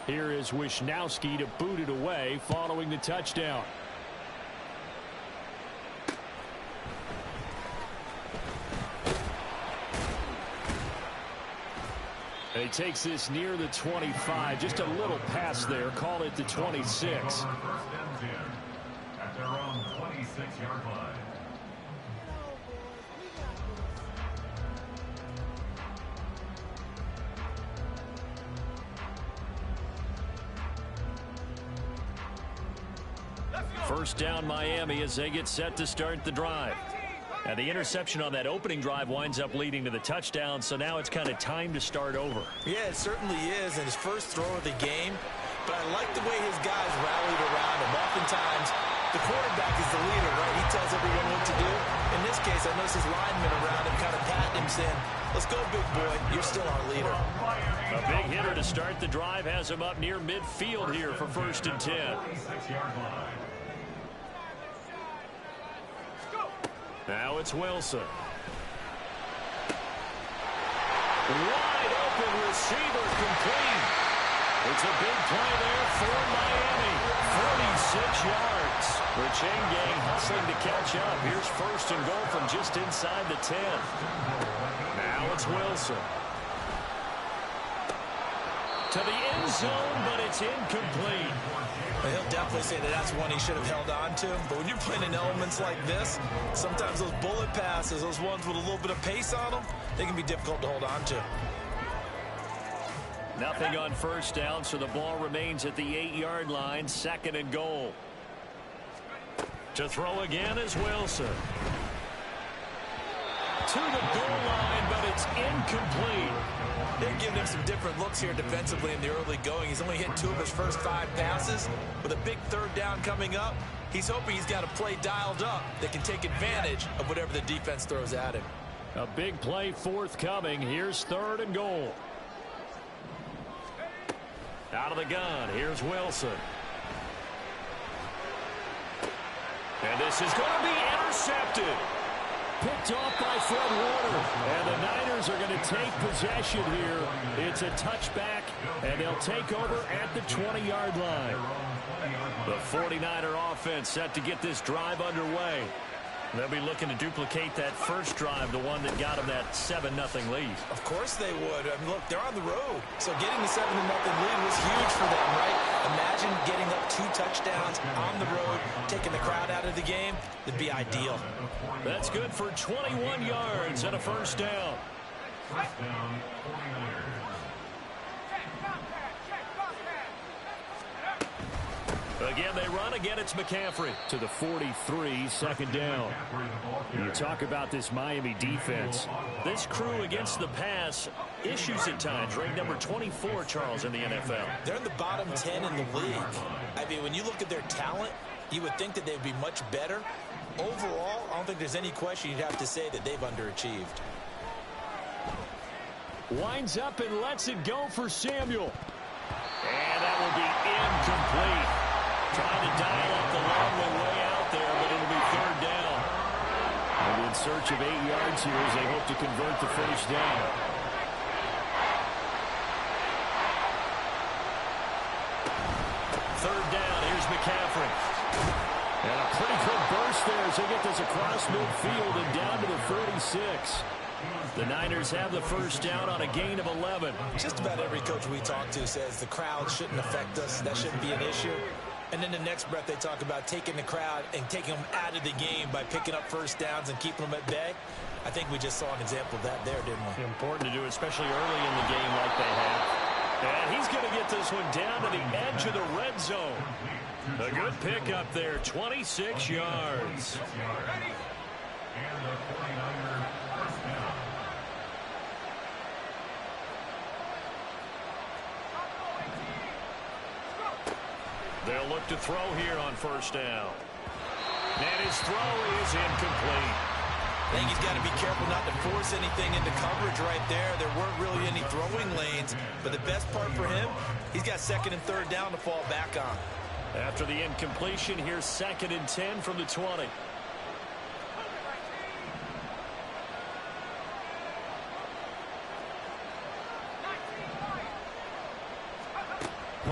Here is Wisnowski to boot it away following the touchdown. And he takes this near the 25. Just a little pass there. Call it the 26. At their own 26-yard line. First down Miami as they get set to start the drive. And the interception on that opening drive winds up leading to the touchdown, so now it's kind of time to start over. Yeah, it certainly is, and his first throw of the game. But I like the way his guys rallied around him. Oftentimes, the quarterback is the leader, right? He tells everyone what to do. In this case, I noticed his linemen around him kind of patting him, saying, let's go, big boy. You're still our leader. A big hitter to start the drive has him up near midfield here for 1st and 10. Now it's Wilson. Wide open receiver complete. It's a big play there for Miami. 46 yards. The chain gang hustling to catch up. Here's 1st and goal from just inside the 10. Now it's Wilson. To the end zone, but it's incomplete. He'll definitely say that that's one he should have held on to. But when you're playing in elements like this, sometimes those bullet passes, those ones with a little bit of pace on them, they can be difficult to hold on to. Nothing on 1st down, so the ball remains at the 8-yard line. 2nd and goal. To throw again is Wilson. To the goal line, but it's incomplete. They're giving him some different looks here defensively in the early going. He's only hit 2 of his first 5 passes. With a big 3rd down coming up, he's hoping he's got a play dialed up that can take advantage of whatever the defense throws at him. A big play forthcoming. Here's 3rd and goal. Out of the gun, here's Wilson. And this is going to be intercepted. Picked off by Fred Warner. And the Niners are going to take possession here. It's a touchback, and they'll take over at the 20-yard line. The 49er offense set to get this drive underway. They'll be looking to duplicate that first drive, the one that got them that 7-0 lead. Of course they would. I mean, look, they're on the road. So getting the 7-0 lead was huge for them, right? Imagine getting up 2 touchdowns on the road, taking the crowd out of the game. That'd be ideal. That's good for 21 yards and a 1st down. First down, 49ers. Again, they run. Again, it's McCaffrey to the 43, 2nd down. You talk about this Miami defense. This crew against the pass, issues at times. Ranked number 24, Charles, in the NFL. They're in the bottom 10 in the league. I mean, when you look at their talent, you would think that they'd be much better. Overall, I don't think there's any question you'd have to say that they've underachieved. Winds up and lets it go for Samuel. And that will be incomplete. Trying to dial up the long way out there, but it'll be 3rd down. And in search of 8 yards here as they hope to convert the 1st down. Third down, here's McCaffrey. And a pretty good burst there as they get this across midfield and down to the 46. The Niners have the 1st down on a gain of 11. Just about every coach we talk to says the crowd shouldn't affect us. That shouldn't be an issue. And then the next breath they talk about taking the crowd and taking them out of the game by picking up 1st downs and keeping them at bay. I think we just saw an example of that there, didn't we? Important to do, especially early in the game like they have. And he's going to get this one down to the edge of the red zone. A good pickup there, 26 yards. And the 49er first down. They'll look to throw here on 1st down. And his throw is incomplete. I think he's got to be careful not to force anything into coverage right there. There weren't really any throwing lanes. But the best part for him, he's got 2nd and 3rd down to fall back on. After the incompletion, here's 2nd and 10 from the 20.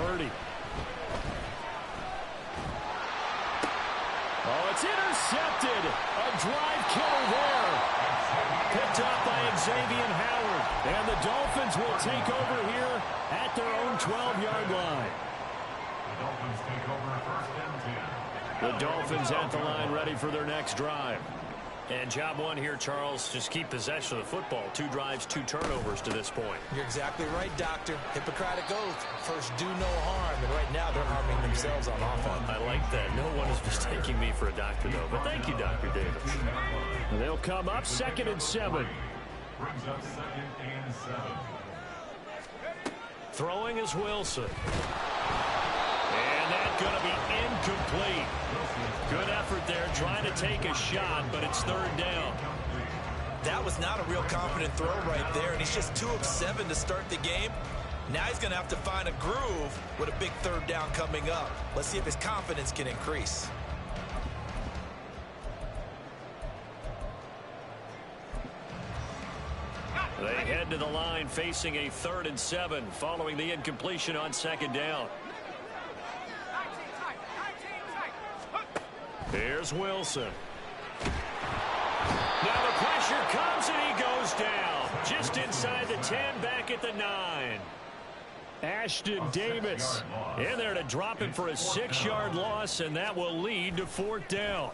Purdy. Oh, it's intercepted. A drive killer there. Picked up by Xavier Howard. And the Dolphins will take over here at their own 12-yard line. The Dolphins take over first and 10. The Dolphins at the line ready for their next drive. And job one here, Charles, just keep possession of the football. 2 drives, 2 turnovers to this point. You're exactly right, Doctor. Hippocratic oath. First, do no harm. And right now, they're harming themselves on offense. I like that. No one is mistaking me for a doctor, though. But thank you, Dr. Davis. They'll come up 2nd and 7. Brings up 2nd and 7. Throwing is Wilson. And that's going to be incomplete. Good effort there, trying to take a shot, but it's 3rd down. That was not a real confident throw right there, and he's just 2 of 7 to start the game. Now he's going to have to find a groove with a big 3rd down coming up. Let's see if his confidence can increase. They head to the line facing a 3rd and 7 following the incompletion on 2nd down. Here's Wilson. Now the pressure comes and he goes down. Just inside the 10, back at the 9. Ashton Davis in there to drop him for a 6-yard loss, and that will lead to 4th down.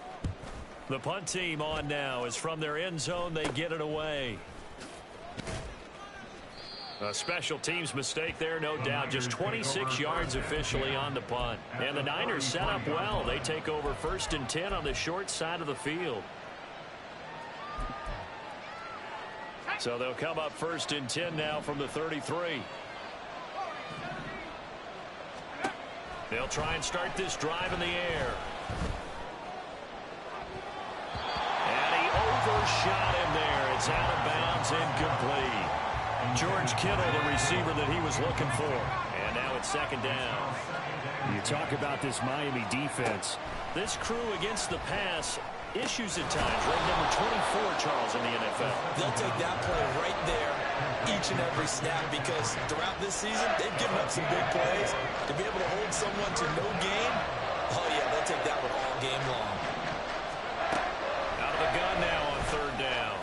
The punt team on now as from their end zone they get it away. A special teams mistake there, no doubt. Just 26 yards officially on the punt. And the Niners set up well. They take over 1st and 10 on the short side of the field. So they'll come up 1st and 10 now from the 33. They'll try and start this drive in the air. And he overshot him there. It's out of bounds, incomplete. George Kittle, the receiver that he was looking for. And now it's 2nd down. You talk about this Miami defense. This crew against the pass, issues at times. Ranked number 24, Charles, in the NFL. They'll take that play right there each and every snap because throughout this season, they've given up some big plays. To be able to hold someone to no gain, oh, yeah, they'll take that one all game long. Out of the gun now on 3rd down.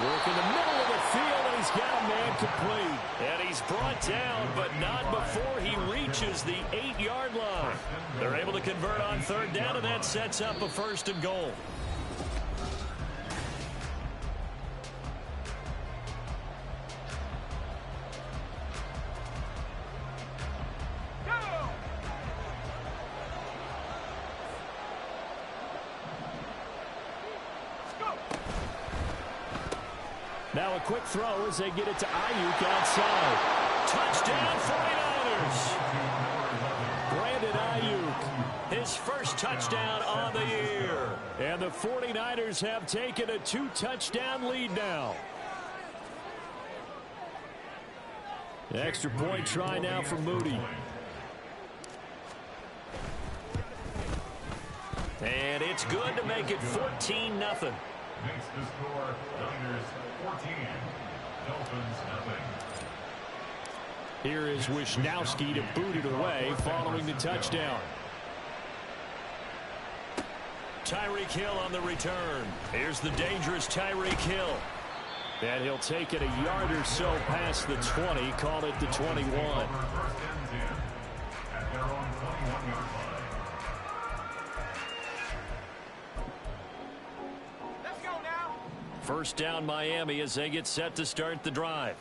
Work in the middle of the field, and he's got a man complete. And he's brought down, but not before he reaches the 8-yard line. They're able to convert on 3rd down, and that sets up a 1st and goal. Now a quick throw as they get it to Ayuk outside. Touchdown 49ers. Brandon Ayuk, his first touchdown on the year. And the 49ers have taken a 2-touchdown lead now. The extra point try now for Moody. And it's good to make it 14-0. Makes the score Niners 14, Dolphins nothing. Here is Wisnowski to boot it away following the touchdown. Tyreek Hill on the return. Here's the dangerous Tyreek Hill. And he'll take it a yard or so past the 20, call it the 21. First and 10 at their own 21-yard line. First down Miami as they get set to start the drive.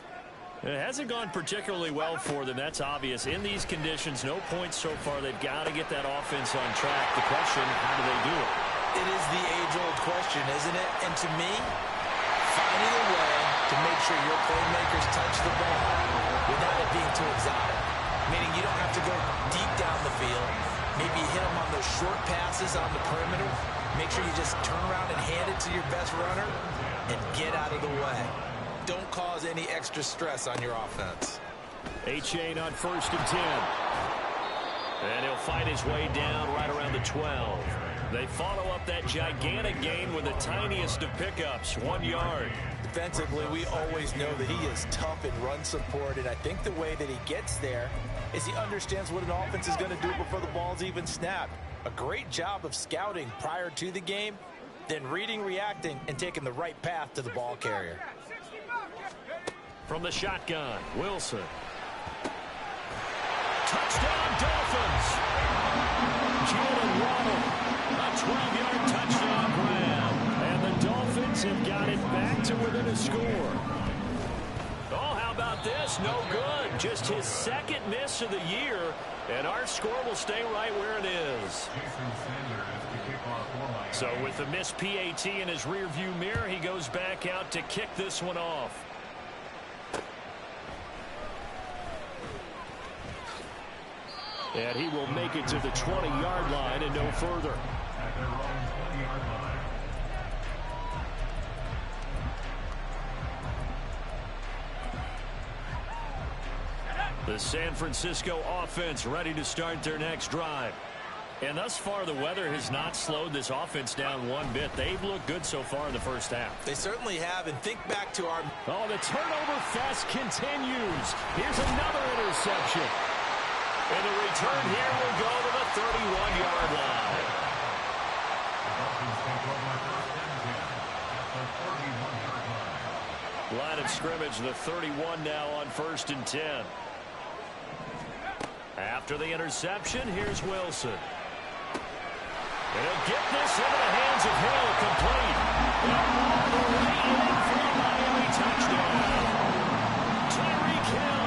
It hasn't gone particularly well for them. That's obvious. In these conditions, no points so far. They've got to get that offense on track. The question, how do they do it? It is the age-old question, isn't it? And to me, finding a way to make sure your playmakers touch the ball without it being too exotic. Meaning you don't have to go deep down the field. Maybe hit them on those short passes on the perimeter. Make sure you just turn around and hand it to your best runner and get out of the way. Don't cause any extra stress on your offense. A-Chain on 1st and 10. And he'll fight his way down right around the 12. They follow up that gigantic gain with the tiniest of pickups, 1 yard. Defensively, we always know that he is tough in run support, and I think the way that he gets there is he understands what an offense is going to do before the ball's even snapped. A great job of scouting prior to the game, then reading, reacting, and taking the right path to the ball carrier. From the shotgun, Wilson. Touchdown, Dolphins! Jalen Waddle, a 12-yard touchdown grab. And the Dolphins have got it back to within a score. Oh, how about this? No good. Just his second miss of the year, and our score will stay right where it is. So with the missed PAT in his rearview mirror, he goes back out to kick this one off. And he will make it to the 20-yard line and no further. At their own 20-yard line. The San Francisco offense ready to start their next drive. And thus far, the weather has not slowed this offense down one bit. They've looked good so far in the first half. They certainly have, and think back to our... Oh, the turnover fest continues. Here's another interception. And the return here will go to the 31-yard line. The Dolphins take over first and 10 at the 31-yard line. Line of scrimmage, the 31 now on 1st and 10. After the interception, here's Wilson. And he'll get this into the hands of Hill, complete. And all the way in for a Miami touchdown. Tyreek Hill,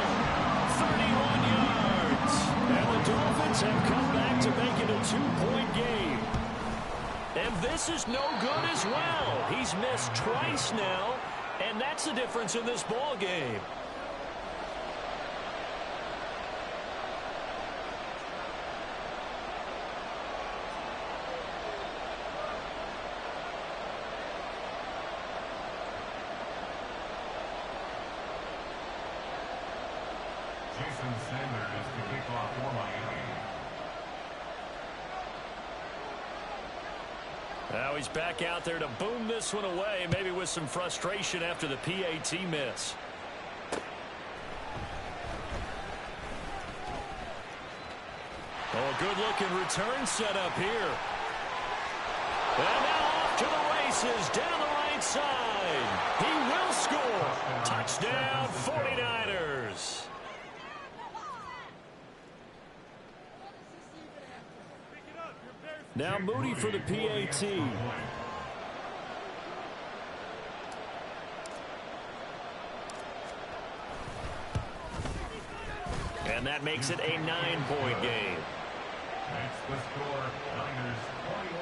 31 yards. And the Dolphins have come back to make it a 2-point game. And this is no good as well. He's missed twice now, and that's the difference in this ball game. Jason Sanders to kick off for Miami. Now he's back out there to boom this one away, maybe with some frustration after the PAT miss. Oh, good-looking return set up here. And now off to the races down the right side. He will score. Touchdown, 49ers. Now Moody for the PAT. And that makes it a 9-point game. That's the score. Niners 21.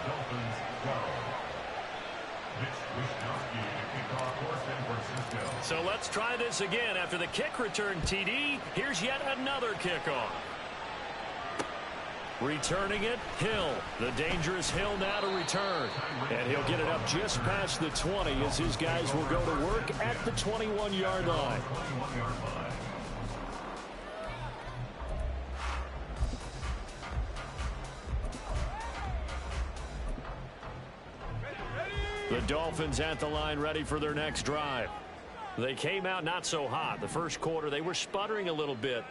Dolphins 12. Mitch Wishnowsky to kick off for San Francisco. So let's try this again. After the kick return TD, here's yet another kickoff. Returning it, Hill. The dangerous Hill now to return. And he'll get it up just past the 20 as his guys will go to work at the 21-yard line. 21-yard line. The Dolphins at the line ready for their next drive. They came out not so hot. The first quarter, they were sputtering a little bit,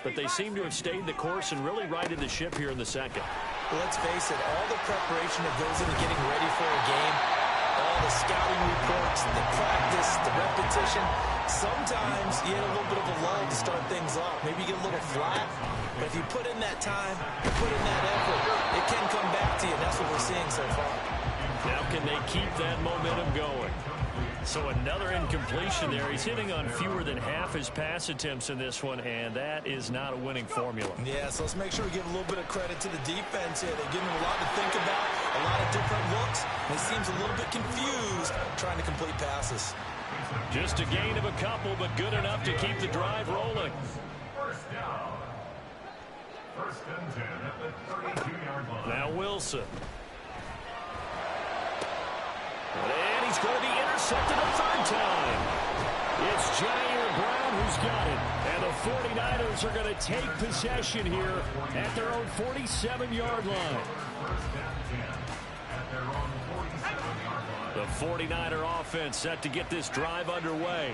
but they seem to have stayed the course and really righted the ship here in the second. Well, let's face it, all the preparation that goes into getting ready for a game, all the scouting reports, the practice, the repetition, sometimes you get a little bit of a lull to start things off. Maybe you get a little flat, but if you put in that time, you put in that effort, it can come back to you, and that's what we're seeing so far. Now can they keep that momentum going? So another incompletion there. He's hitting on fewer than half his pass attempts in this one, and that is not a winning formula. Yeah, so let's make sure we give a little bit of credit to the defense here. They're giving him a lot to think about, a lot of different looks, and he seems a little bit confused trying to complete passes. Just a gain of a couple, but good enough to keep the drive rolling. First down. First and 10 at the 32-yard line. Now Wilson. And he's going to be intercepted a third time. It's Jair Brown who's got it. And the 49ers are going to take possession here at their own 47-yard line. first and 10 at their own 47-yard line. The 49er offense set to get this drive underway.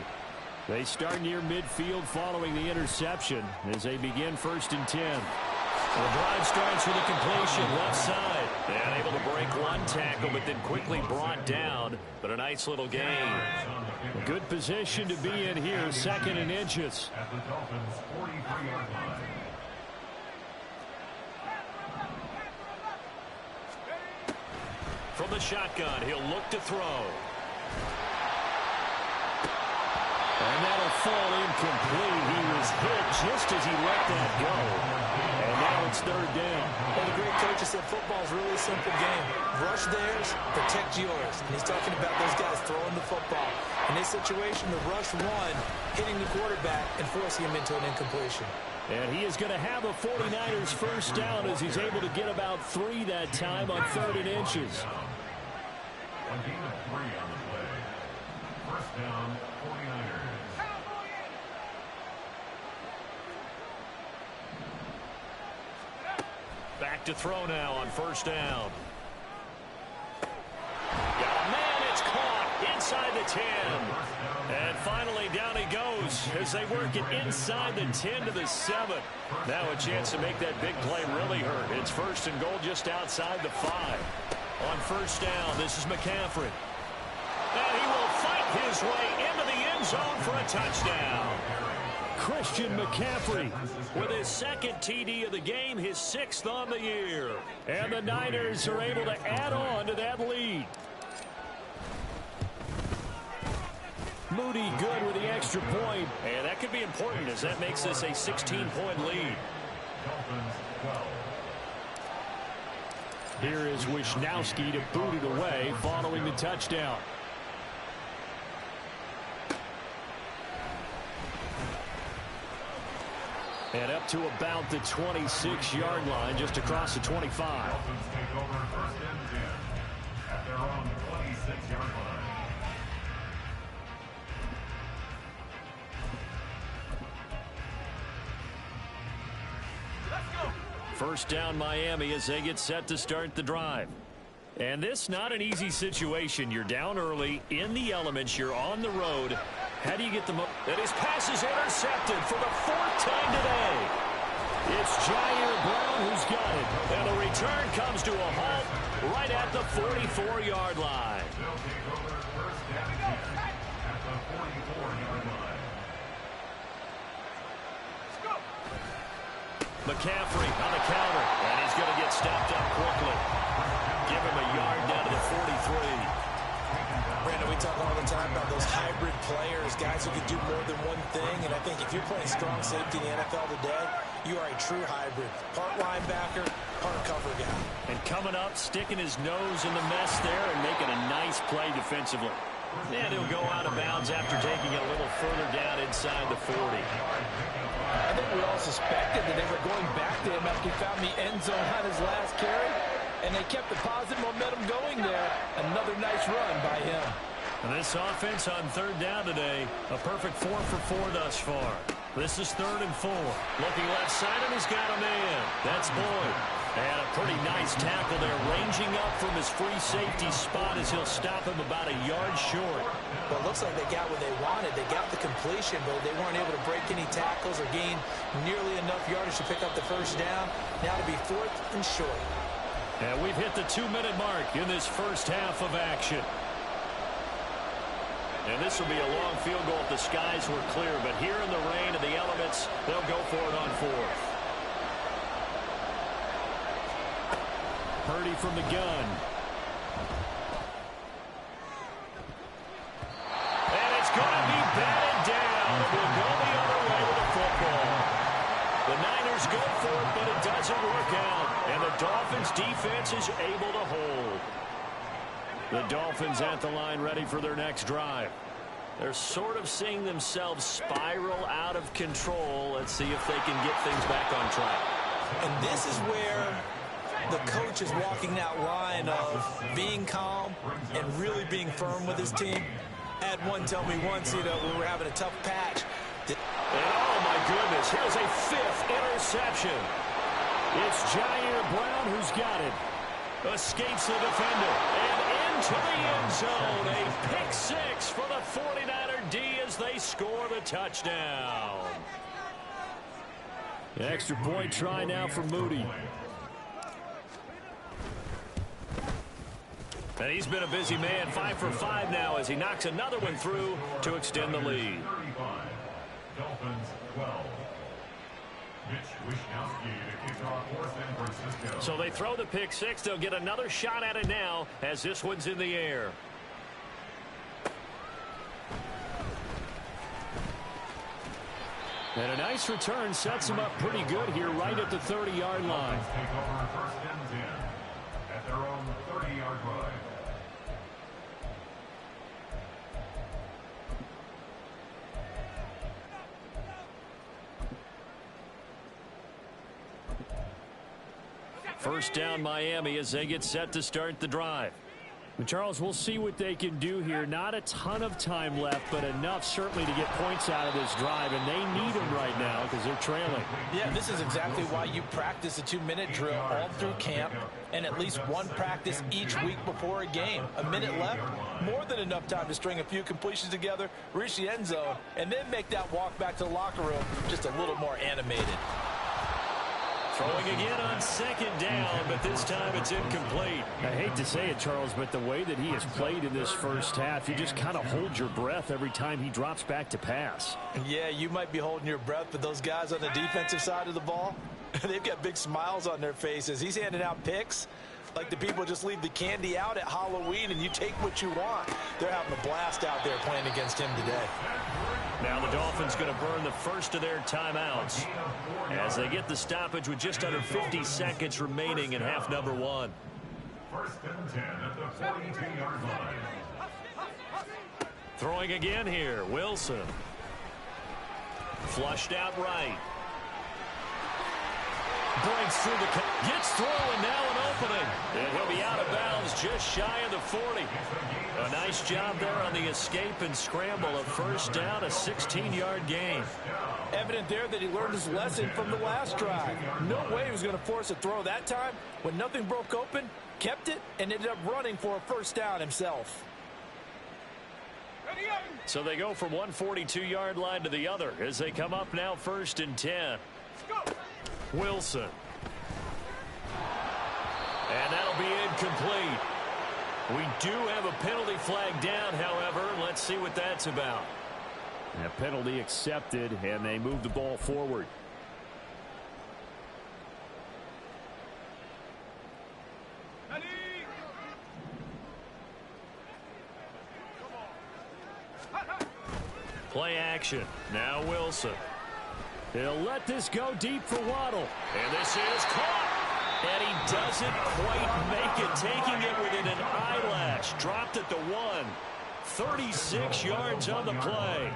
They start near midfield following the interception as they begin first and 10. The drive starts with a completion left side. And able to break one tackle, but then quickly brought down. But a nice little gain. A good position to be in here, second and inches. At the Dolphins' 43-yard line. From the shotgun, he'll look to throw. And that'll fall incomplete. He was hit just as he let that go. And now it's third down. Well, the great coach said football is really a simple game. Rush theirs, protect yours. And he's talking about those guys throwing the football. In this situation, the rush one, hitting the quarterback and forcing him into an incompletion. And he is going to have a 49ers first down as he's able to get about 3 that time on third and inches. A gain of 3 on the play. First down, 49ers. Back to throw now on first down. Got a man, it's caught inside the 10. And finally down he goes as they work it inside the 10 to the 7. Now a chance to make that big play really hurt. It's first and goal just outside the 5. On first down, this is McCaffrey. And he will fight his way into the end zone for a touchdown. Christian McCaffrey with his second TD of the game, his 6th on the year. And the Niners are able to add on to that lead. Moody good with the extra point. And that could be important as that makes this a 16-point lead. Dolphins 12. Here is Wisnowski to boot it away following the touchdown. And up to about the 26-yard line, just across the 25. Dolphins take over first and 10 at their own 26-yard line. First down Miami as they get set to start the drive. And this not an easy situation. You're down early, in the elements, you're on the road. How do you get the most? And his pass is intercepted for the 4th time today. It's Jair Brown who's got it. And the return comes to a halt right at the 44-yard line. They'll take over first and 10 at the 44-yard line. McCaffrey on the counter. And he's going to get stopped up quickly. Give him a yard down to the 43. Brandon, we talk all the time about those hybrid players, guys who can do more than one thing. And I think if you're playing strong safety in the NFL today, you are a true hybrid. Part linebacker, part cover guy. And coming up, sticking his nose in the mess there and making a nice play defensively. And he'll go out of bounds after taking it a little further down inside the 40. I think we all suspected that they were going back to him after he found the end zone on his last carry. And they kept the positive momentum going there. Another nice run by him. And this offense on third down today, a perfect 4 for 4 thus far. This is 3rd and 4. Looking left side, and he's got a man. That's Boyd. And a pretty nice tackle there, ranging up from his free safety spot as he'll stop him about a yard short. Well, it looks like they got what they wanted. They got the completion, but they weren't able to break any tackles or gain nearly enough yardage to pick up the first down. Now to be 4th and short. And we've hit the 2-minute mark in this first half of action. And this will be a long field goal if the skies were clear. But here in the rain and the elements, they'll go for it on 4th. Purdy from the gun. And it's going to be batted down. We'll go the other way with the football. The Niners go for it, but it doesn't work out. And the Dolphins defense is able to hold. The Dolphins at the line ready for their next drive. They're sort of seeing themselves spiral out of control. Let's see if they can get things back on track. And this is where the coach is walking that line of being calm and really being firm with his team. Had one tell me once, we were having a tough patch. And oh my goodness, here's a 5th interception. It's Jair Brown who's got it. Escapes the defender. And into the end zone. A pick six for the 49er D as they score the touchdown. The extra point try now for Moody. And he's been a busy man, 5 for 5 now as he knocks another one through to extend the lead. Dolphins 12. Mitch Wishnowsky to kick off for San Francisco. So they throw the pick six. They'll get another shot at it now as this one's in the air. And a nice return sets him up pretty good here right at the 30-yard line. Take over first and 10 at their own 30-yard line. First down Miami as they get set to start the drive. And Charles, we'll see what they can do here. Not a ton of time left, but enough certainly to get points out of this drive, and they need them right now because they're trailing. Yeah, this is exactly why you practice a 2-minute drill all through camp and at least one practice each week before a game. A minute left, more than enough time to string a few completions together, reach the end zone, and then make that walk back to the locker room just a little more animated. Throwing again on second down, but this time it's incomplete. I hate to say it, Charles, but the way that he has played in this first half, you just kind of hold your breath every time he drops back to pass. Yeah, you might be holding your breath, but those guys on the defensive side of the ball, they've got big smiles on their faces. He's handing out picks like the people just leave the candy out at Halloween and you take what you want. They're having a blast out there playing against him today. Now the Dolphins going to burn the first of their timeouts as they get the stoppage with just under 50 seconds remaining in half number one. First and 10 at the 42-yard line. Throwing again here, Wilson. Flushed out right. Breaks through the... Gets through and now an opening. And he'll be out of bounds just shy of the 40. A nice job there on the escape and scramble. A first down, a 16-yard gain. Evident there that he learned his lesson from the last drive. No way he was going to force a throw that time. When nothing broke open, kept it, and ended up running for a first down himself. So they go from one 42-yard line to the other as they come up now first and 10. Wilson. And that'll be incomplete. We do have a penalty flag down, however. Let's see what that's about. A penalty accepted, and they move the ball forward. Play action. Now Wilson. He'll let this go deep for Waddle. And this is caught. And he doesn't quite make it, taking it within an eyelash. Dropped at the 1. 36 yards on the play.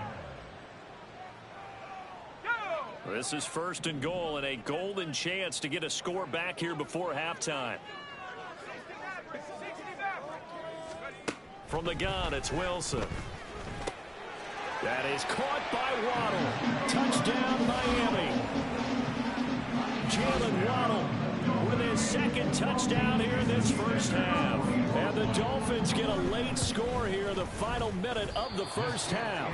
This is first and goal and a golden chance to get a score back here before halftime. From the gun, it's Wilson. That is caught by Waddle. Touchdown, Miami. Jalen Waddle with his second touchdown here in this first half. And the Dolphins get a late score here in the final minute of the first half.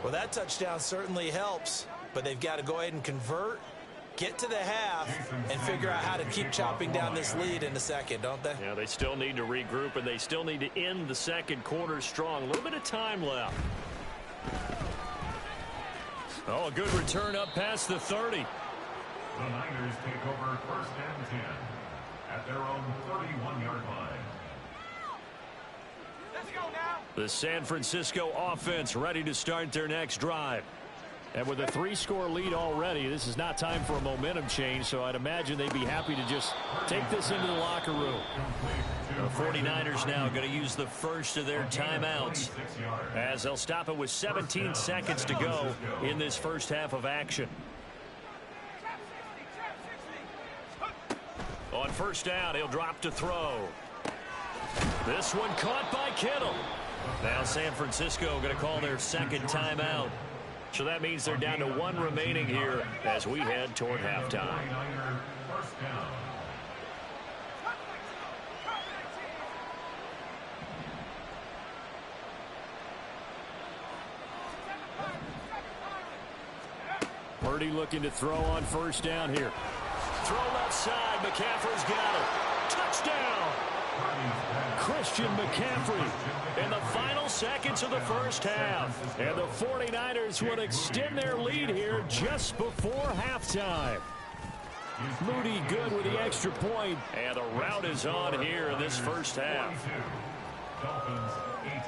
Well, that touchdown certainly helps, but they've got to go ahead and convert, get to the half, and figure out how to keep chopping down this lead in the second, don't they? Yeah, they still need to regroup, and they still need to end the second quarter strong. A little bit of time left. Oh, a good return up past the 30. The Niners take over first and 10 at their own 31-yard line. Let's go now. The San Francisco offense ready to start their next drive. And with a 3-score lead already, this is not time for a momentum change, so I'd imagine they'd be happy to just take this into the locker room. The 49ers now going to use the first of their timeouts as they'll stop it with 17 seconds to go in this first half of action. On first down, he'll drop to throw. This one caught by Kittle. Now San Francisco going to call their second timeout. So that means they're down to 1 remaining here as we head toward halftime. Purdy looking to throw on first down here. Throw left side. McCaffrey's got it. Touchdown! Christian McCaffrey in the final seconds of the first half. And the 49ers would extend their lead here just before halftime. Moody good with the extra point. And the route is on here in this first half. Dolphins 18.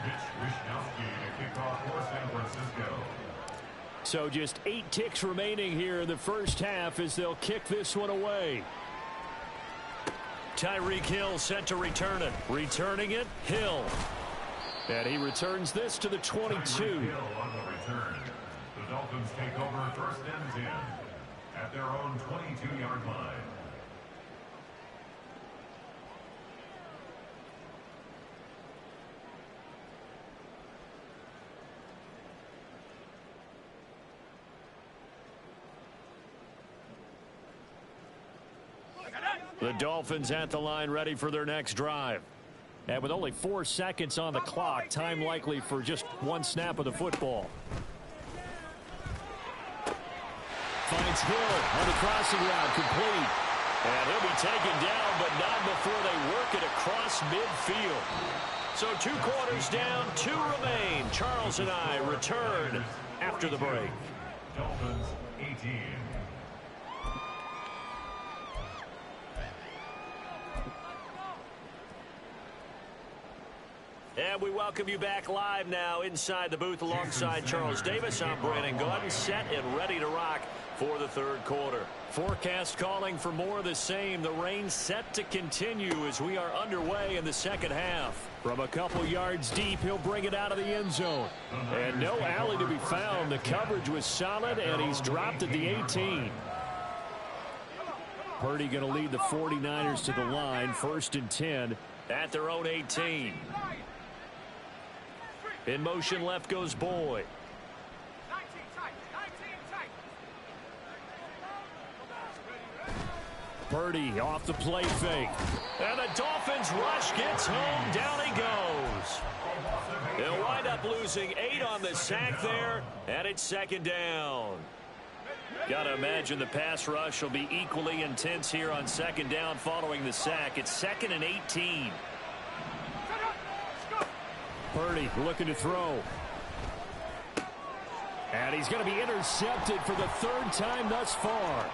Mitch Wishnowsky to kick off for San Francisco. So just 8 ticks remaining here in the first half as they'll kick this one away. Tyreek Hill set to return it. Returning it, Hill. And he returns this to the 22. Hill on the return. The Dolphins take over first and 10 at their own 22-yard line. The Dolphins at the line ready for their next drive. And with only 4 seconds on the clock, time likely for just one snap of the football. Finds Hill on the crossing route, complete. And he'll be taken down, but not before they work it across midfield. So 2 quarters down, 2 remain. Charles and I return after the break. Dolphins 18. And we welcome you back live now inside the booth alongside Charles Davis. I'm Brandon Gordon, set and ready to rock for the third quarter. Forecast calling for more of the same. The rain set to continue as we are underway in the second half. From a couple yards deep, he'll bring it out of the end zone. And no alley to be found. The coverage was solid, and he's dropped at the 18. Purdy going to lead the 49ers to the line. First and 10 at their own 18. In motion left goes Boyd. Purdy off the play fake. And the Dolphins rush gets home. Down he goes. They'll wind up losing 8 on the sack there. And it's second down. Got to imagine the pass rush will be equally intense here on second down following the sack. It's second and 18. Purdy looking to throw. And he's going to be intercepted for the 3rd time thus far.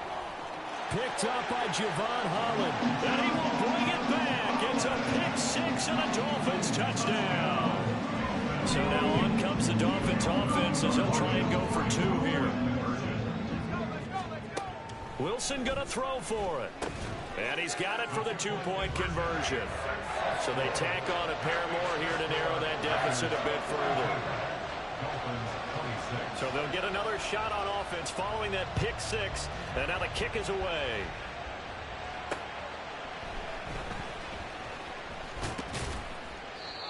Picked up by Javon Holland. And he will bring it back. It's a pick 6 and a Dolphins touchdown. So now on comes the Dolphins offense as they'll try and go for 2 here. Wilson going to throw for it. And he's got it for the 2-point conversion. So they tack on a pair more here to narrow that deficit a bit further. So they'll get another shot on offense following that pick 6. And now the kick is away.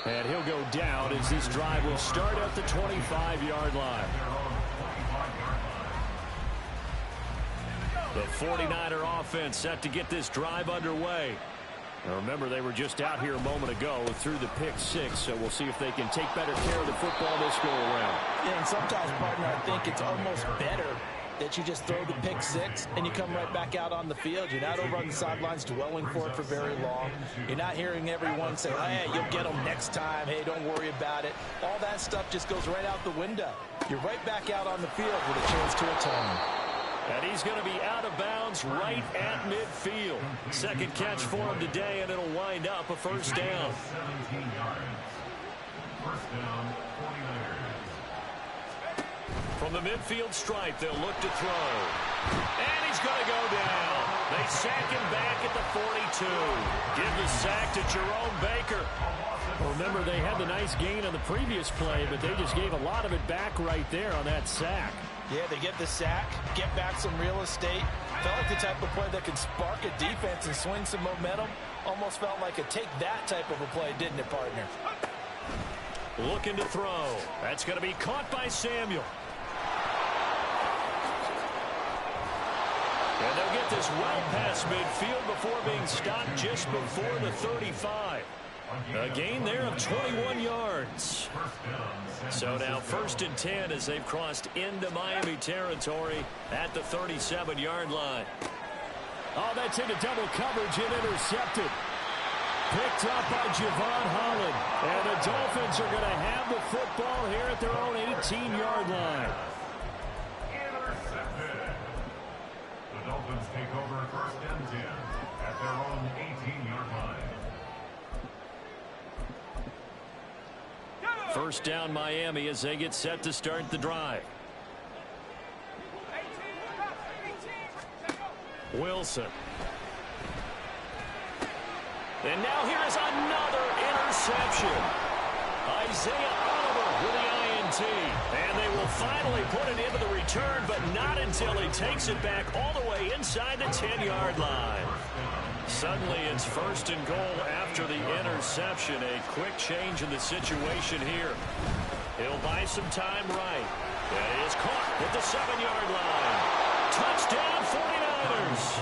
And he'll go down as this drive will start at the 25-yard line. The 49er offense set to get this drive underway. Now remember, they were just out here a moment ago through the pick 6, so we'll see if they can take better care of the football this go around. Yeah, and sometimes, partner, I think it's almost better that you just throw the pick 6 and you come right back out on the field. You're not over on the sidelines dwelling for it for very long. You're not hearing everyone say, hey, you'll get them next time. Hey, don't worry about it. All that stuff just goes right out the window. You're right back out on the field with a chance to atone. And he's going to be out of bounds right at midfield. Second catch for him today, and it'll wind up a first down. 17 yards. First down, 49ers. From the midfield stripe, they'll look to throw. And he's going to go down. They sack him back at the 42. Give the sack to Jerome Baker. Remember, they had the nice gain on the previous play, but they just gave a lot of it back right there on that sack. Yeah, they get the sack, get back some real estate. Felt like the type of play that could spark a defense and swing some momentum. Almost felt like a take that type of a play, didn't it, partner? Looking to throw. That's going to be caught by Samuel. And they'll get this well past midfield before being stopped just before the 35. A gain there of 21 yards. So now 1st and 10 as they've crossed into Miami territory at the 37-yard line. Oh, that's into double coverage and intercepted. Picked up by Javon Holland. And the Dolphins are going to have the football here at their own 18-yard line. Intercepted. The Dolphins take over 1st and 10 at their own 18-yard line. 1st down Miami as they get set to start the drive. Wilson. And now here is another interception. Isaiah Oliver with the INT. And they will finally put it into the return, but not until he takes it back all the way inside the 10-yard line. Suddenly it's 1st and goal after the interception. A quick change in the situation here. He'll buy some time right. That is caught at the 7-yard line. Touchdown 49ers.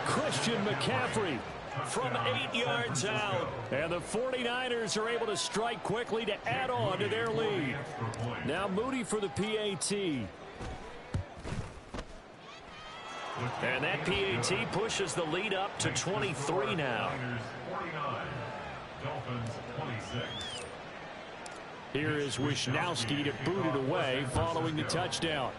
Christian McCaffrey from 8 yards out. And the 49ers are able to strike quickly to add on to their lead. Now Moody for the PAT. And that PAT pushes the lead up to 23 now. Here is Wisnowski to boot it away following the touchdown.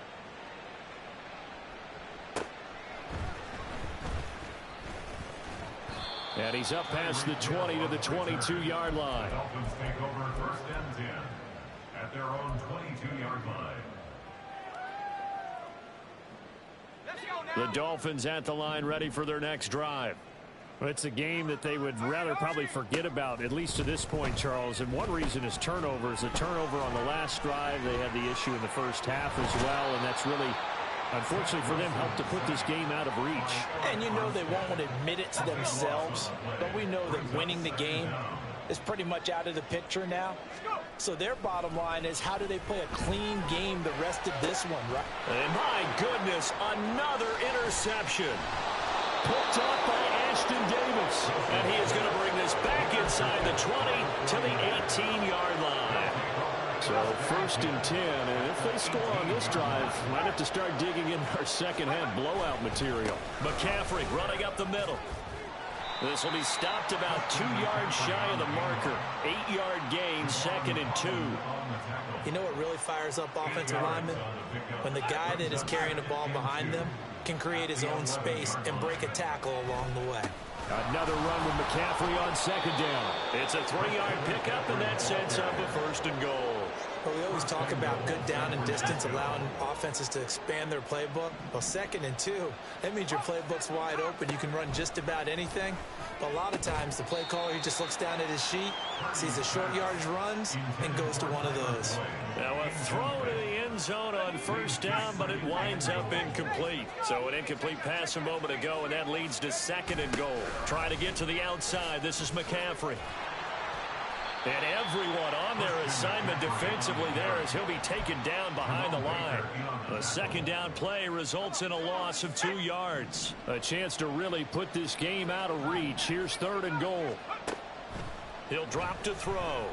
And he's up past the 20 to the 22-yard line. Dolphins take over 1st and 10 at their own 22-yard line. The Dolphins at the line ready for their next drive. Well, it's a game that they would rather probably forget about, at least to this point, Charles. And one reason is turnovers. The turnover on the last drive, they had the issue in the first half as well, and that's really, unfortunately for them, helped to put this game out of reach. And you know they won't admit it to themselves, but we know that winning the game is pretty much out of the picture now. So their bottom line is, how do they play a clean game the rest of this one, right? And my goodness, another interception. Picked up by Ashton Davis. And he is going to bring this back inside the 20 to the 18-yard line. So 1st and 10, and if they score on this drive, might have to start digging in our second-half blowout material. McCaffrey running up the middle. This will be stopped about 2 yards shy of the marker. 8-yard gain, 2nd and 2. You know what really fires up offensive linemen? When the guy that is carrying the ball behind them can create his own space and break a tackle along the way. Another run with McCaffrey on 2nd down. It's a 3-yard pickup, and that sets up a 1st and goal. Well, we always talk about good down and distance, allowing offenses to expand their playbook. Well, 2nd and 2, that means your playbook's wide open. You can run just about anything. But a lot of times, the play caller, he just looks down at his sheet, sees the short yardage runs, and goes to one of those. Now a throw to the end zone on 1st down, but it winds up incomplete. So an incomplete pass a moment ago, and that leads to 2nd and goal. Trying to get to the outside. This is McCaffrey. And everyone on their assignment defensively there as he'll be taken down behind the line. A 2nd down play results in a loss of 2 yards. A chance to really put this game out of reach. Here's 3rd and goal. He'll drop to throw.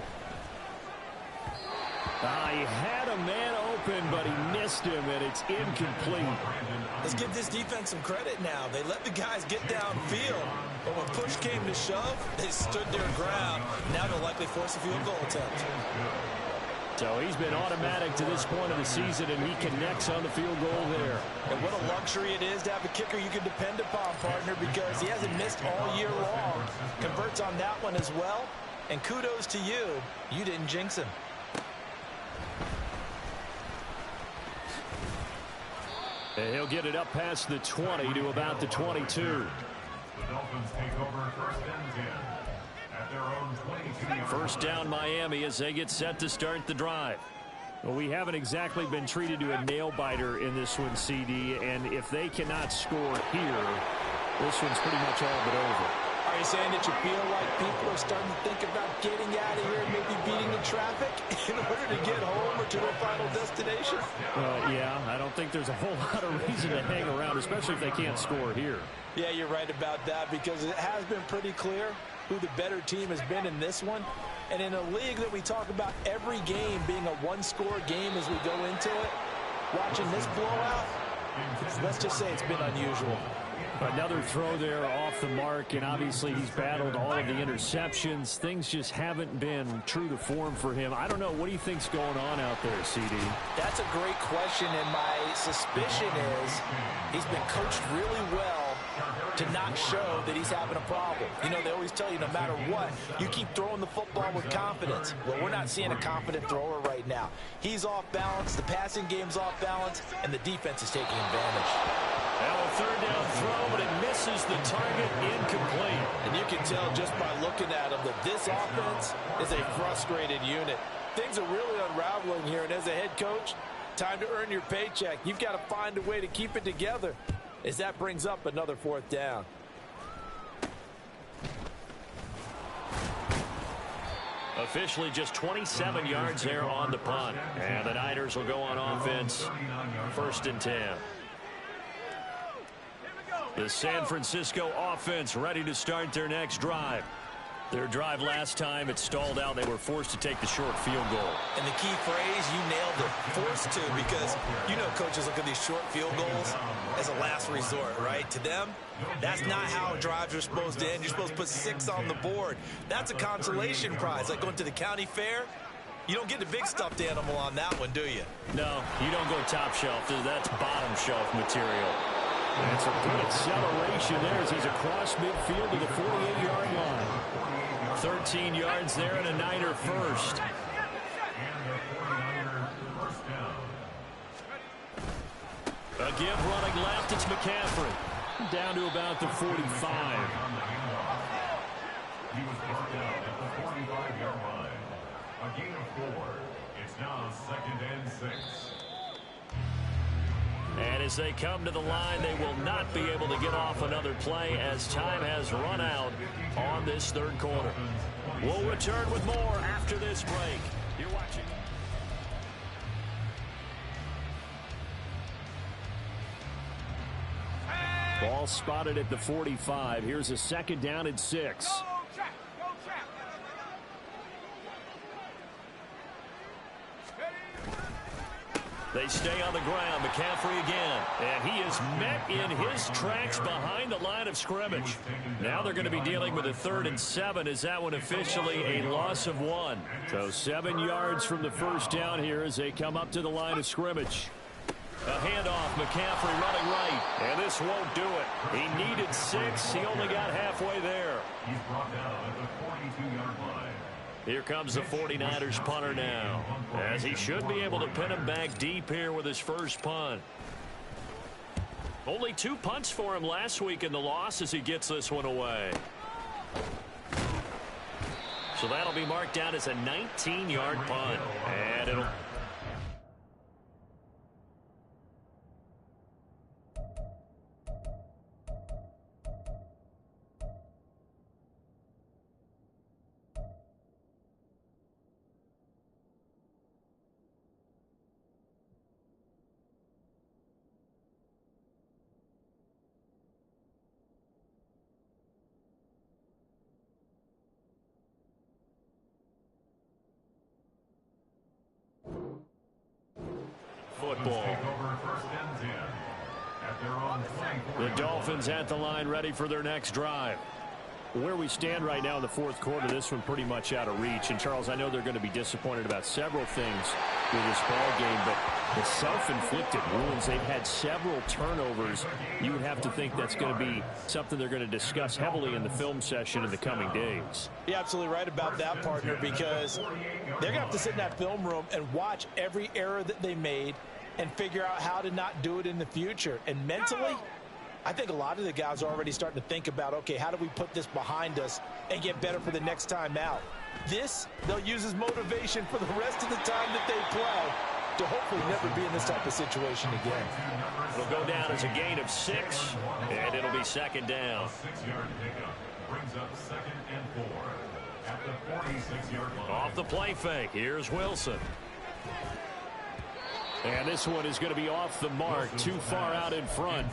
He had a man open, but he missed him, and it's incomplete. Let's give this defense some credit now. They let the guys get downfield, but when push came to shove, they stood their ground. Now they'll likely force a field goal attempt. So he's been automatic to this point of the season, and he connects on the field goal there. And what a luxury it is to have a kicker you can depend upon, partner, because he hasn't missed all year long. Converts on that one as well, and kudos to you. You didn't jinx him. And he'll get it up past the 20 to about the 22. The Dolphins take over 1st and 10 at their own 22-yard line. 1st down Miami as they get set to start the drive. Well, we haven't exactly been treated to a nail-biter in this one, CD, and if they cannot score here, this one's pretty much all but over. Are you saying that you feel like people are starting to think about getting out of here and maybe beating the traffic in order to get home or to their final destination? Yeah, I don't think there's a whole lot of reason to hang around, especially if they can't score here. Yeah, you're right about that, because it has been pretty clear who the better team has been in this one. And in a league that we talk about every game being a one-score game as we go into it, watching this blowout, let's just say it's been unusual. Another throw there off the mark, and obviously he's battled all of the interceptions. Things just haven't been true to form for him. I don't know. What do you think's going on out there, CD? That's a great question, and my suspicion is he's been coached really well to not show that he's having a problem. You know, they always tell you no matter what, you keep throwing the football with confidence. Well, we're not seeing a confident thrower right now. He's off balance, the passing game's off balance, and the defense is taking advantage. Now a third down throw, but it misses the target, incomplete. And you can tell just by looking at him that this offense is a frustrated unit. Things are really unraveling here, and as a head coach, time to earn your paycheck. You've got to find a way to keep it together, as that brings up another fourth down. Officially just 27 yards there on the punt. And the Niners will go on offense, 1st and 10. The San Francisco offense ready to start their next drive. Their drive last time, it stalled out. They were forced to take the short field goal. And the key phrase, you nailed it, forced to, because you know coaches look at these short field goals as a last resort, right? To them, that's not how drives are supposed to end. You're supposed to put 6 on the board. That's a consolation prize, like going to the county fair. You don't get the big stuffed animal on that one, do you? No, you don't go top shelf. That's bottom shelf material. That's a good acceleration there as he's across midfield to the 48-yard line. 13 yards there and a Niner first. A give running left, it's McCaffrey. Down to about the 45. He was brought down at the 45-yard line. A gain of 4. It's now 2nd and 6. And as they come to the line, they will not be able to get off another play as time has run out on this third quarter. We'll return with more after this break. You're watching. Ball spotted at the 45. Here's a 2nd down and 6. They stay on the ground. McCaffrey again. And he is met in his tracks behind the line of scrimmage. Now they're going to be dealing with a 3rd and 7. Is that one officially a loss of 1? So 7 yards from the first down here as they come up to the line of scrimmage. A handoff. McCaffrey running right. And this won't do it. He needed 6. He only got halfway there. He's brought down at the 42-yard line. Here comes the 49ers punter now, as he should be able to pin him back deep here with his first punt. Only 2 punts for him last week in the loss as he gets this one away. So that'll be marked down as a 19-yard punt. And it'll... football. The Dolphins at the line ready for their next drive. Where we stand right now in the fourth quarter, this one pretty much out of reach. And, Charles, I know they're going to be disappointed about several things with this ball game, but the self-inflicted wounds, they've had several turnovers. You would have to think that's going to be something they're going to discuss heavily in the film session in the coming days. You're absolutely right about that, partner, because they're going to have to sit in that film room and watch every error that they made and figure out how to not do it in the future. And mentally, I think a lot of the guys are already starting to think about, okay, how do we put this behind us and get better for the next time out? This, they'll use as motivation for the rest of the time that they play to hopefully never be in this type of situation again. It'll go down as a gain of 6, and it'll be 2nd down. 6-yard pickup brings up 2nd and 4 at the 46-yard line. Off the play fake, here's Wilson. And this one is going to be off the mark, too far out in front.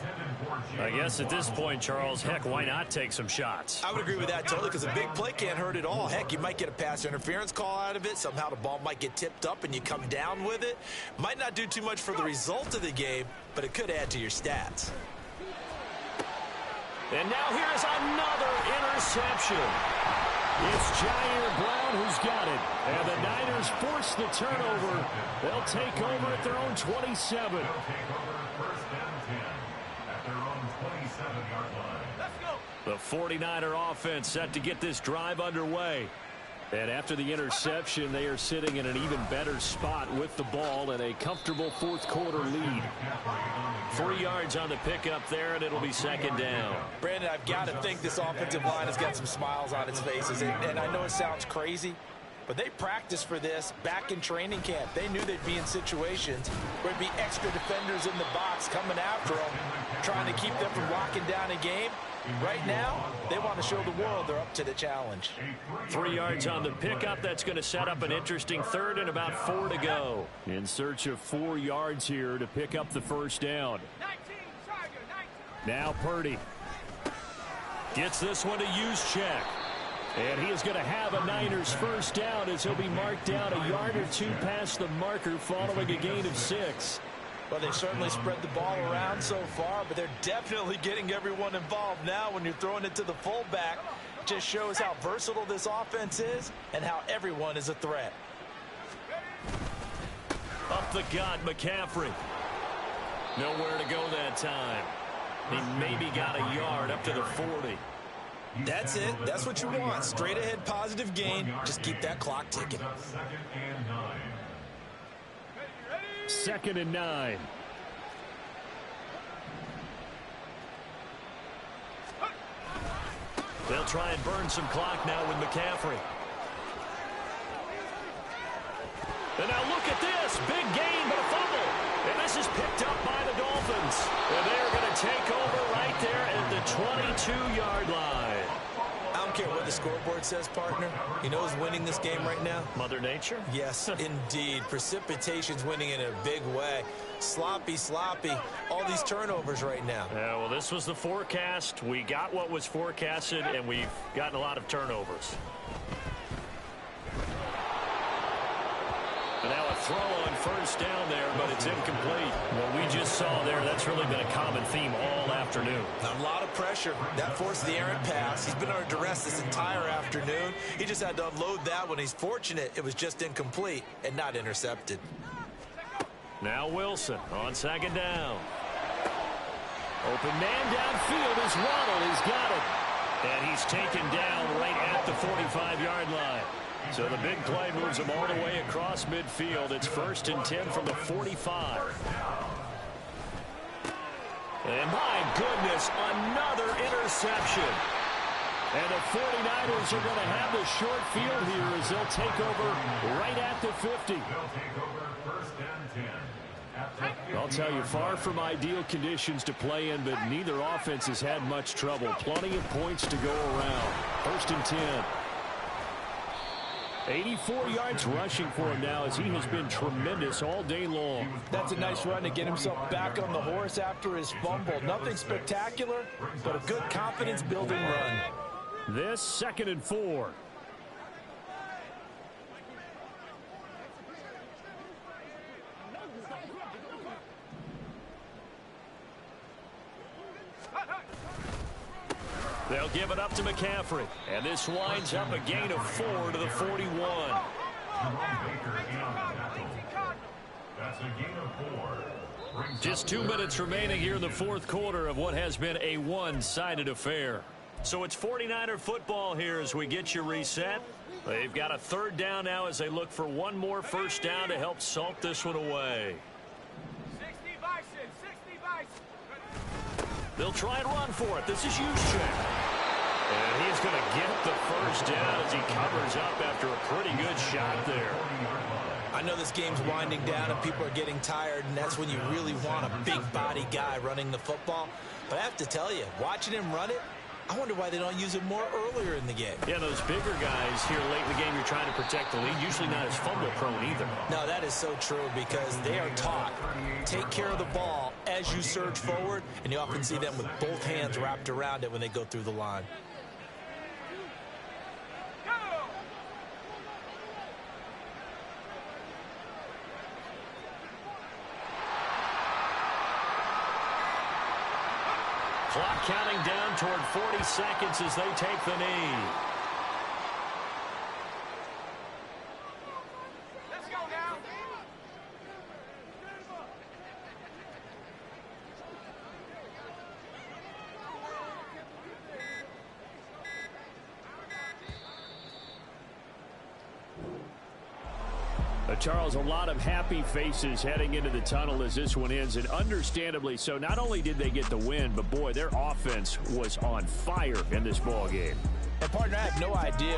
I guess at this point, Charles, heck, why not take some shots? I would agree with that totally, because a big play can't hurt at all. Heck, you might get a pass interference call out of it. Somehow the ball might get tipped up and you come down with it. Might not do too much for the result of the game, but it could add to your stats. And now here's another interception. It's Jair Brown who's got it. And the Niners force the turnover. They'll take over at their own 27. They'll take over first and 10 at their own 27-yard line. Let's go. The 49er offense set to get this drive underway. And after the interception, they are sitting in an even better spot with the ball and a comfortable fourth quarter lead. 3 yards on the pickup there, and it'll be second down. Brandon, I've got to think this offensive line has got some smiles on its faces. And I know it sounds crazy, but they practiced for this back in training camp. They knew they'd be in situations where there'd be extra defenders in the box coming after them, trying to keep them from locking down a game. Right now, they want to show the world they're up to the challenge. 3 yards on the pickup. That's going to set up an interesting third and about 4 to go. In search of 4 yards here to pick up the first down. Now Purdy gets this one to use check. And he is going to have a Niners first down as he'll be marked down a yard or two past the marker following a gain of 6. Well, they've certainly spread the ball around so far, but they're definitely getting everyone involved now when you're throwing it to the fullback. Just shows how versatile this offense is and how everyone is a threat. Up the gut, McCaffrey. Nowhere to go that time. He maybe got a yard up to the 40. That's it. That's what you want. Straight ahead positive gain. Just keep that clock ticking. Second and 9. 2nd and 9. They'll try and burn some clock now with McCaffrey. And now look at this. Big gain, but a fumble. And this is picked up by the Dolphins. And they're going to take over right there at the 22-yard line. I don't care what the scoreboard says, partner. You know who's winning this game right now? Mother Nature? Yes, indeed. Precipitation's winning in a big way. Sloppy, sloppy. All these turnovers right now. Yeah, well, this was the forecast. We got what was forecasted, and we've gotten a lot of turnovers. And now a throw on first down there, but it's incomplete. What we just saw there, that's really been a common theme all afternoon. A lot of pressure. That forced the errant pass. He's been under duress this entire afternoon. He just had to unload that one. He's fortunate it was just incomplete and not intercepted. Now Wilson on second down. Open man downfield is Waddle. He's got it. And he's taken down right at the 45-yard line. So the big play moves him all the way across midfield. It's 1st and 10 from the 45. And my goodness, another interception. And the 49ers are going to have the short field here as they'll take over right at the 50. They'll take over first and 10. I'll tell you, far from ideal conditions to play in, but neither offense has had much trouble. Plenty of points to go around. 1st and 10. 84 yards rushing for him now as he has been tremendous all day long. That's a nice run to get himself back on the horse after his fumble. Nothing spectacular, but a good confidence-building run. This 2nd and 4. They'll give it up to McCaffrey. And this winds up a gain of 4 to the 41. That's a gain of 4. Just 2 minutes remaining here in the fourth quarter of what has been a one-sided affair. So it's 49er football here as we get you reset. They've got a 3rd down now as they look for one more first down to help salt this one away. 60 Bison. They'll try and run for it. This is Juszczyk. And he's going to get the first down as he covers up after a pretty good shot there. I know this game's winding down and people are getting tired, and that's when you really want a big body guy running the football. But I have to tell you, watching him run it, I wonder why they don't use it more earlier in the game. Yeah, those bigger guys here late in the game, you're trying to protect the lead, usually not as fumble-prone either. No, that is so true because they are taught. Take care of the ball as you surge forward, and you often see them with both hands wrapped around it when they go through the line. Clock counting down toward 40 seconds as they take the knee. Let's go now. Charles, a lot of happy faces heading into the tunnel as this one ends, and understandably so. Not only did they get the win, but boy, their offense was on fire in this ball game. And partner, I have no idea